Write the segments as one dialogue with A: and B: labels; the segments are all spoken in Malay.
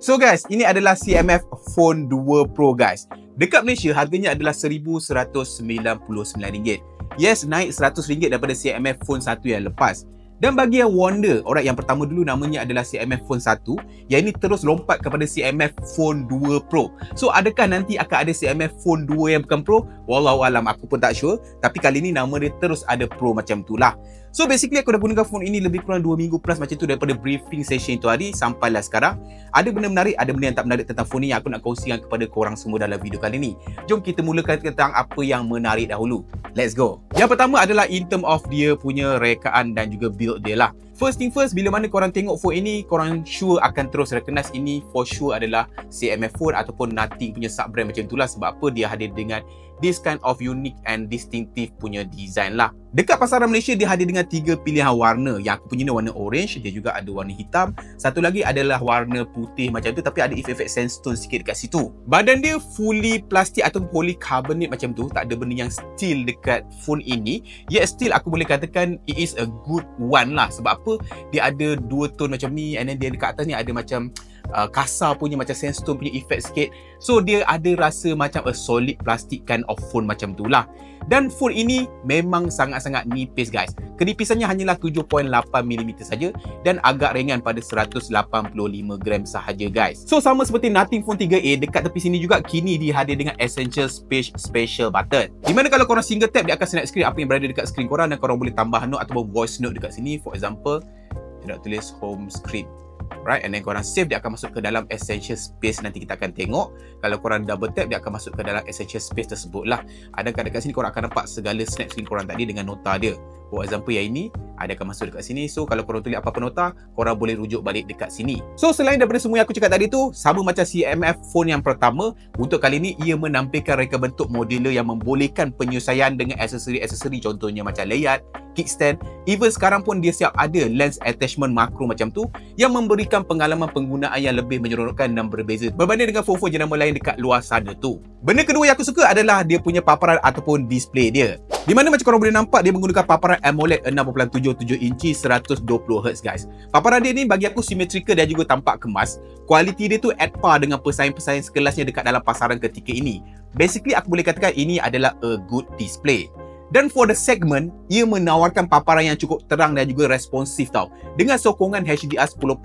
A: So guys, ini adalah CMF Phone 2 Pro guys. Dekat Malaysia harganya adalah RM1,199. Yes, naik RM100 daripada CMF Phone 1 yang lepas. Dan bagi yang wonder, alright, yang pertama dulu namanya adalah CMF Phone 1, yang ini terus lompat kepada CMF Phone 2 Pro. So adakah nanti akan ada CMF Phone 2 yang bukan Pro? Wallahualam, aku pun tak sure. Tapi kali ni nama dia terus ada Pro macam tu lah. So basically aku dah gunakan phone ini lebih kurang 2 minggu plus macam tu, daripada briefing session itu hari sampailah sekarang. Ada benda menarik, ada benda yang tak menarik tentang phone ni yang aku nak kongsikan kepada korang semua dalam video kali ni. Jom kita mulakan tentang apa yang menarik dahulu. Let's go. Yang pertama adalah in term of dia punya rekaan dan juga build dia lah. First thing first, bila mana korang tengok phone ini, korang sure akan terus recognize ini for sure adalah CMF phone ataupun Nothing punya sub-brand macam itulah. Sebab apa? Dia hadir dengan this kind of unique and distinctive punya design lah. Dekat pasaran Malaysia, dia hadir dengan 3 pilihan warna. Yang aku punya ni warna orange, dia juga ada warna hitam. Satu lagi adalah warna putih macam tu, tapi ada efek-efek sandstone sikit dekat situ. Badan dia fully plastik atau polycarbonate macam tu. Tak ada benda yang steel dekat phone ini. Yet still aku boleh katakan it is a good one lah. Sebab apa? Dia ada 2 tone macam ni, and then dia dekat atas ni ada macam kasar punya, macam sandstone punya efek sikit. So dia ada rasa macam a solid plastic kind of phone macam tu lah. Dan phone ini memang sangat-sangat nipis guys. Kenipisannya hanyalah 7.8mm saja dan agak ringan pada 185 gram sahaja guys. So sama seperti Nothing Phone 3A, dekat tepi sini juga kini dihadir dengan Essential Speech Special button. Di mana kalau korang single tap, dia akan snap screen apa yang berada dekat skrin korang dan korang boleh tambah note ataupun voice note dekat sini. For example, dia nak tulis home screen. Right, and then korang save, dia akan masuk ke dalam essential space. Nanti kita akan tengok. Kalau korang double tap, dia akan masuk ke dalam essential space tersebut lah. Ada dekat sini korang akan nampak segala snap screen korang tadi dengan nota dia. For example yang ini, ada akan masuk dekat sini. So kalau korang tulis apa-apa nota, korang boleh rujuk balik dekat sini. So selain daripada semua yang aku cakap tadi tu, sama macam CMF phone yang pertama, untuk kali ni ia menampilkan reka bentuk modular yang membolehkan penyelesaian dengan aksesori-aksesori, contohnya macam layar, kickstand. Even sekarang pun dia siap ada lens attachment makro macam tu, yang memberikan pengalaman penggunaan yang lebih menyeronokkan dan berbeza berbanding dengan phone-phone jenama lain dekat luar sana tu. Benda kedua yang aku suka adalah dia punya paparan ataupun display dia. Di mana macam korang boleh nampak, dia menggunakan paparan AMOLED 6.77 inci 120Hz guys. Paparan dia ni bagi aku symmetrical dan juga tampak kemas. Kualiti dia tu at par dengan pesaing-pesaing sekelasnya dekat dalam pasaran ketika ini. Basically aku boleh katakan ini adalah a good display. Dan for the segment, ia menawarkan paparan yang cukup terang dan juga responsif tau. Dengan sokongan HDR10+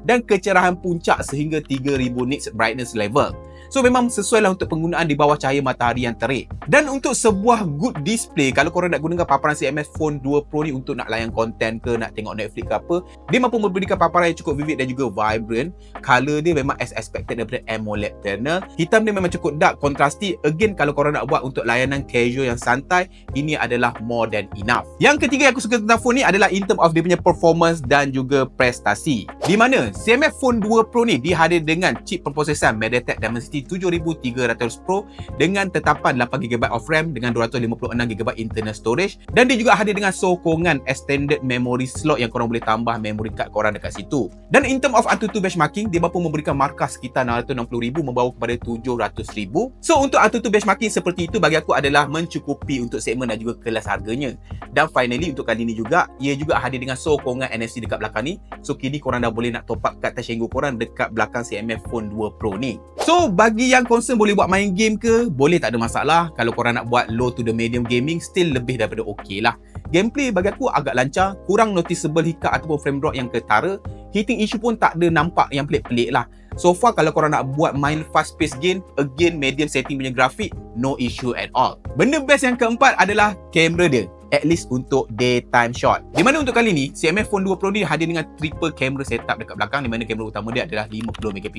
A: dan kecerahan puncak sehingga 3000 nits brightness level. So memang sesuai lah untuk penggunaan di bawah cahaya matahari yang terik. Dan untuk sebuah good display, kalau korang nak gunakan paparan CMF Phone 2 Pro ni untuk nak layan konten ke, nak tengok Netflix ke apa, dia mampu memberikan paparan yang cukup vivid dan juga vibrant. Color dia memang as expected daripada AMOLED panel. Hitam dia memang cukup dark, kontrasti. Again, kalau korang nak buat untuk layanan casual yang santai, ini adalah more than enough. Yang ketiga yang aku suka tentang phone ni adalah in term of dia punya performance dan juga prestasi. Di mana CMF Phone 2 Pro ni dihadir dengan chip perprosesan MediaTek Dimensity 7300 Pro dengan tetapan 8GB of RAM dengan 256GB internal storage, dan dia juga hadir dengan sokongan extended memory slot yang korang boleh tambah memory card korang dekat situ. Dan in term of AnTuTu benchmarking, dia mampu memberikan markah sekitar 660,000 membawa kepada 700,000. So untuk AnTuTu benchmarking seperti itu bagi aku adalah mencukupi untuk segmen dan juga kelas harganya. Dan finally untuk kali ni juga, ia juga hadir dengan sokongan NFC dekat belakang ni. So kini korang dah boleh nak top up kad touch and go korang dekat belakang CMF Phone 2 Pro ni. So bagi yang concern boleh buat main game ke, boleh, tak ada masalah. Kalau korang nak buat low to the medium gaming, still lebih daripada okey lah. Gameplay bagi aku agak lancar, kurang noticeable hiccup ataupun frame drop yang ketara. Hitting issue pun tak ada nampak yang pelik-pelik lah. So far kalau korang nak buat main fast pace game, again medium setting punya grafik, no issue at all. Benda best yang keempat adalah kamera dia. At least untuk daytime shot. Di mana untuk kali ni, CMF Phone 2 Pro ni hadir dengan triple camera setup dekat belakang, di mana kamera utama dia adalah 50MP.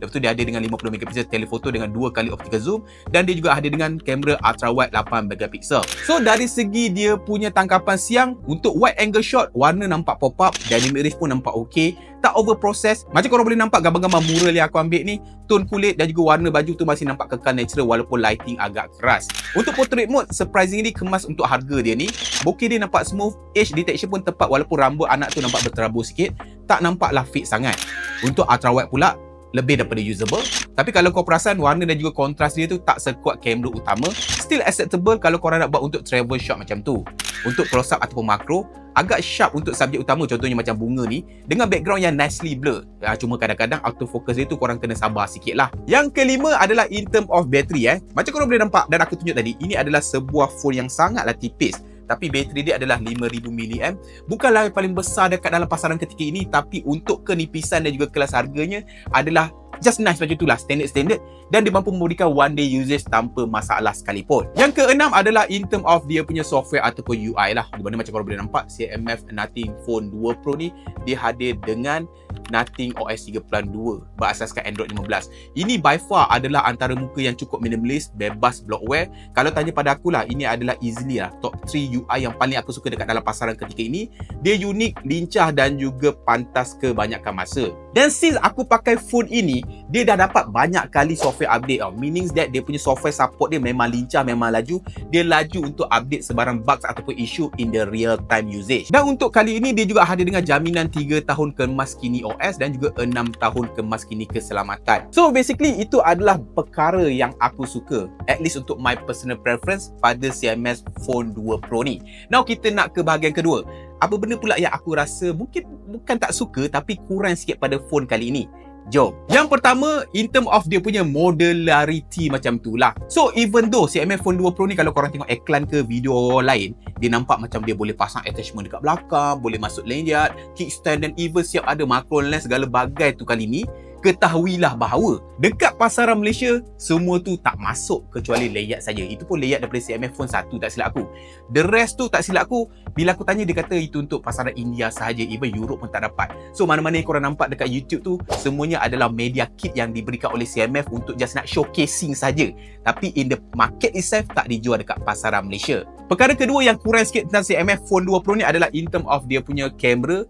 A: Lepas tu dia hadir dengan 50MP telefoto dengan 2 kali optical zoom, dan dia juga hadir dengan kamera ultra wide 8MP. So dari segi dia punya tangkapan siang, untuk wide angle shot, warna nampak pop up, dynamic range pun nampak okey. Tak over process. Macam korang boleh nampak gambar-gambar mural yang aku ambil ni, tone kulit dan juga warna baju tu masih nampak kekal natural walaupun lighting agak keras. Untuk portrait mode, surprisingly kemas untuk harga dia ni. Bokeh dia nampak smooth, age detection pun tepat walaupun rambut anak tu nampak berterabur sikit. Tak nampaklah fit sangat. Untuk ultra wide pula, lebih daripada usable. Tapi kalau kau perasan, warna dan juga kontras dia tu tak sekuat kamera utama. still acceptable kalau korang nak buat untuk travel shot macam tu. Untuk close up ataupun makro, agak sharp untuk subjek utama, contohnya macam bunga ni, dengan background yang nicely blur. Cuma kadang-kadang autofocus dia tu korang kena sabar sikit lah. Yang kelima adalah in term of battery. Macam korang boleh nampak dan aku tunjuk tadi, ini adalah sebuah phone yang sangatlah tipis. Tapi bateri dia adalah 5000 mAh. Bukanlah yang paling besar dekat dalam pasaran ketika ini, tapi untuk kenipisan dan juga kelas harganya adalah just nice macam itulah, standard dan dia mampu memberikan one day usage tanpa masalah sekalipun. Yang keenam adalah in term of dia punya software ataupun UI lah. Di mana macam korang boleh nampak, CMF Nothing Phone 2 Pro ni dia hadir dengan Nothing OS 3.2 berasaskan Android 15. Ini by far adalah antara muka yang cukup minimalis, bebas bloatware. Kalau tanya pada aku lah, ini adalah easily lah top 3 UI yang paling aku suka dekat dalam pasaran ketika ini. Dia unik, lincah dan juga pantas kebanyakan masa. Dan since aku pakai phone ini, dia dah dapat banyak kali software update tau. Meaning that dia punya software support dia memang lincah, memang laju. Dia laju untuk update sebarang bugs ataupun issue in the real time usage. Dan untuk kali ini dia juga hadir dengan jaminan 3 tahun kemas kini OS dan juga 6 tahun kemas kini keselamatan. So basically itu adalah perkara yang aku suka, at least untuk my personal preference pada CMF Phone 2 Pro ni. Now kita nak ke bahagian kedua. Apa benda pula yang aku rasa bukan tak suka tapi kurang sikit pada phone kali ini? Jom. Yang pertama, in term of dia punya modularity macam tu lah. So even though CMF Phone 2 Pro ni kalau korang tengok iklan ke video lain, dia nampak macam dia boleh pasang attachment dekat belakang, boleh masuk lanyard, kickstand dan even siap ada macro lens segala bagai tu kali ni. Ketahuilah bahawa dekat pasaran Malaysia semua tu tak masuk kecuali layout saja. Itu pun layout daripada CMF Phone 1 tak silap aku. The rest tu tak silap aku, bila aku tanya dia kata itu untuk pasaran India sahaja, even Europe pun tak dapat. So mana-mana yang korang nampak dekat YouTube tu semuanya adalah media kit yang diberikan oleh CMF untuk just nak showcasing saja. Tapi in the market itself tak dijual dekat pasaran Malaysia. Perkara kedua yang kurang sikit tentang CMF Phone 2 Pro ni adalah in term of dia punya kamera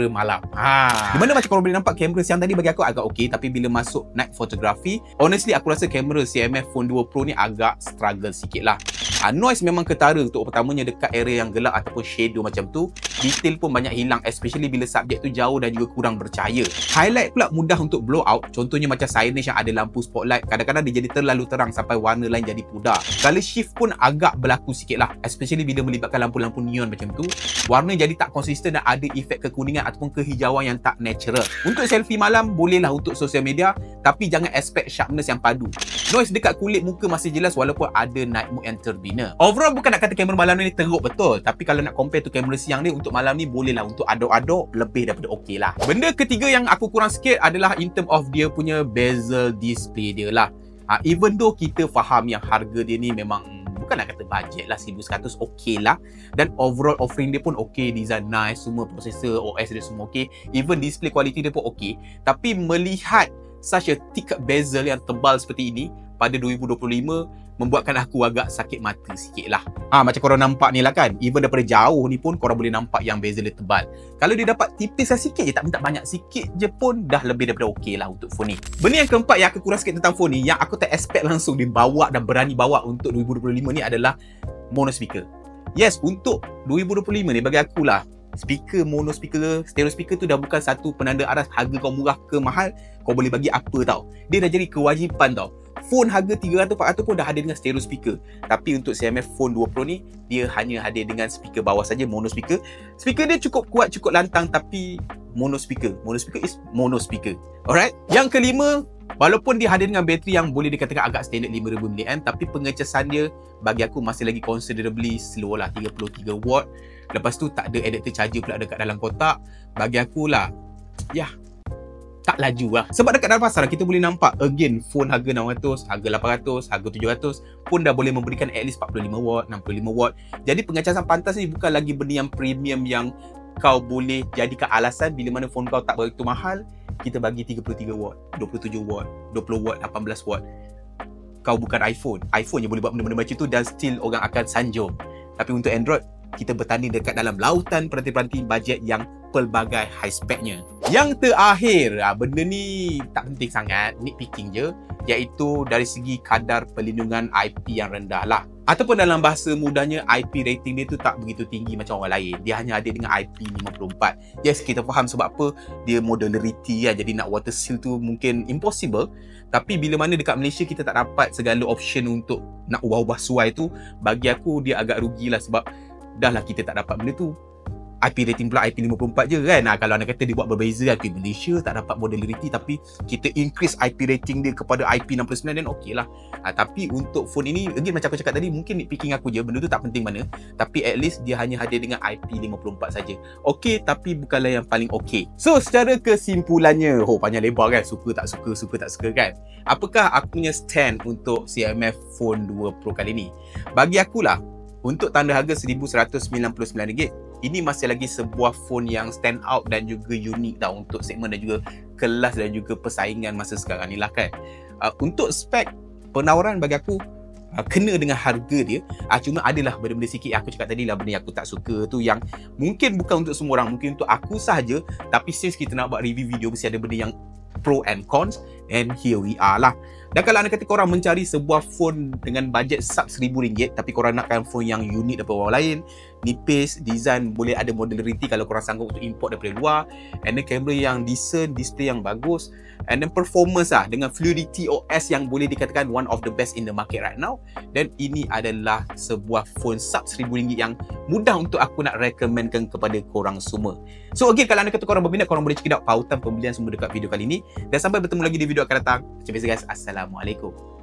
A: malam. Di mana macam korang boleh nampak kamera siang tadi bagi aku agak okey, tapi bila masuk night photography, honestly aku rasa kamera CMF Phone 2 Pro ni agak struggle sikit lah. Noise memang ketara untuk pertamanya dekat area yang gelap ataupun shadow macam tu. Detail pun banyak hilang, especially bila subjek tu jauh dan juga kurang bercahaya. Highlight pula mudah untuk blow out. Contohnya macam signage yang ada lampu spotlight, kadang-kadang dia jadi terlalu terang sampai warna lain jadi pudar. Color shift pun agak berlaku sikit lah, especially bila melibatkan lampu-lampu neon macam tu. Warna jadi tak konsisten dan ada efek kekuningan ataupun kehijauan yang tak natural. Untuk selfie malam bolehlah untuk sosial media, tapi jangan expect sharpness yang padu. Noise dekat kulit muka masih jelas walaupun ada night mode yang terbina. Overall bukan nak kata kamera malam ni teruk betul, tapi kalau nak compare tu kamera siang ni, untuk malam ni bolehlah untuk aduk-aduk lebih daripada okey lah. Benda ketiga yang aku kurang sikit adalah in term of dia punya bezel display dia lah. Even though kita faham yang harga dia ni memang bukan nak kata budget lah, 1100 okey lah, dan overall offering dia pun okey, design nice, semua prosesor OS dia semua okey, even display quality dia pun okey. Tapi melihat such a thick bezel yang tebal seperti ini pada 2025 membuatkan aku agak sakit mata sikit lah. Macam korang nampak ni lah kan, even daripada jauh ni pun korang boleh nampak yang bezel dia tebal. Kalau dia dapat tipis lah sikit je, tak minta banyak sikit je pun dah lebih daripada okey lah untuk phone ni. Benda yang keempat yang aku kurang sikit tentang phone ni, yang aku tak expect langsung dia bawa dan berani bawa untuk 2025 ni adalah mono speaker. Yes, untuk 2025 ni bagi aku lah, speaker, mono speaker, stereo speaker tu dah bukan satu penanda aras harga kau murah ke mahal, kau boleh bagi apa tau. Dia dah jadi kewajipan tau. Phone harga 300-400 pun dah hadir dengan stereo speaker. Tapi untuk CMF Phone 2 Pro ni, dia hanya hadir dengan speaker bawah saja, mono speaker. Speaker dia cukup kuat, cukup lantang, tapi mono speaker. Mono speaker is mono speaker. Alright. Yang kelima, walaupun dia hadir dengan bateri yang boleh dikatakan agak standard 5000 mAh, tapi pengecasan dia bagi aku masih lagi considerably slow lah, 33 watt. Lepas tu tak ada adapter charger pula dekat dalam kotak. Bagi aku lah, tak laju lah. Sebab dekat dalam pasaran kita boleh nampak again phone harga 600, harga 800, harga 700 pun dah boleh memberikan at least 45 watt, 65 watt. Jadi pengecasan pantas ni bukan lagi benda yang premium yang kau boleh jadikan alasan bila mana phone kau tak begitu mahal, kita bagi 33 watt, 27 watt, 20 watt, 18 watt. Kau bukan iPhone. iPhone je boleh buat benda-benda macam tu dan still orang akan sanjung. Tapi untuk Android, kita bertanding dekat dalam lautan peranti-peranti bajet yang pelbagai high speknya. Yang terakhir, benda ni tak penting sangat, nitpicking je, iaitu dari segi kadar perlindungan IP yang rendah lah. Ataupun dalam bahasa mudahnya, IP rating dia tu tak begitu tinggi macam orang lain. Dia hanya ada dengan IP 54. Yes, kita faham sebab apa, dia modularity lah, jadi nak water seal tu mungkin impossible. Tapi bila mana dekat Malaysia kita tak dapat segala option untuk nak ubah-ubah suai tu, bagi aku dia agak rugilah sebab dah lah kita tak dapat benda tu. IP rating pula IP 54 je kan. Kalau anda kata dia buat berbeza IP Malaysia tak dapat modularity tapi kita increase IP rating dia kepada IP 69 dan okey lah. Tapi untuk phone ini, again macam aku cakap tadi, mungkin nitpicking aku je, benda tu tak penting mana, tapi at least dia hanya hadir dengan IP 54 saja. Okey, tapi bukanlah yang paling okey. So secara kesimpulannya, panjang lebar kan, suka tak suka kan. Apakah aku punya stand untuk CMF Phone 2 Pro kali ni? Bagi akulah, untuk tanda harga RM1,199, ini masih lagi sebuah phone yang stand out dan juga unik tau untuk segmen dan juga kelas dan juga persaingan masa sekarang ni lah kan. Untuk spek penawaran bagi aku kena dengan harga dia. Cuma adalah benda-benda sikit yang aku cakap tadi lah, benda yang aku tak suka tu yang mungkin bukan untuk semua orang, mungkin untuk aku sahaja. Tapi since kita nak buat review video, mesti ada benda yang pro and cons, and here we are lah. Dan kalau anda kata korang mencari sebuah phone dengan bajet sub RM1,000 tapi korang nakkan phone yang unik daripada orang lain, nipis, design boleh ada modularity kalau korang sanggup untuk import daripada luar, and then kamera yang decent, display yang bagus, and then performance dengan Fluidity OS yang boleh dikatakan one of the best in the market right now, dan ini adalah sebuah phone sub RM1,000 yang mudah untuk aku nak recommendkan kepada korang semua. So again, kalau anda kata korang berminat, korang boleh check out pautan pembelian semua dekat video kali ini, dan sampai bertemu lagi di video akan datang. Macam biasa guys, Assalamualaikum.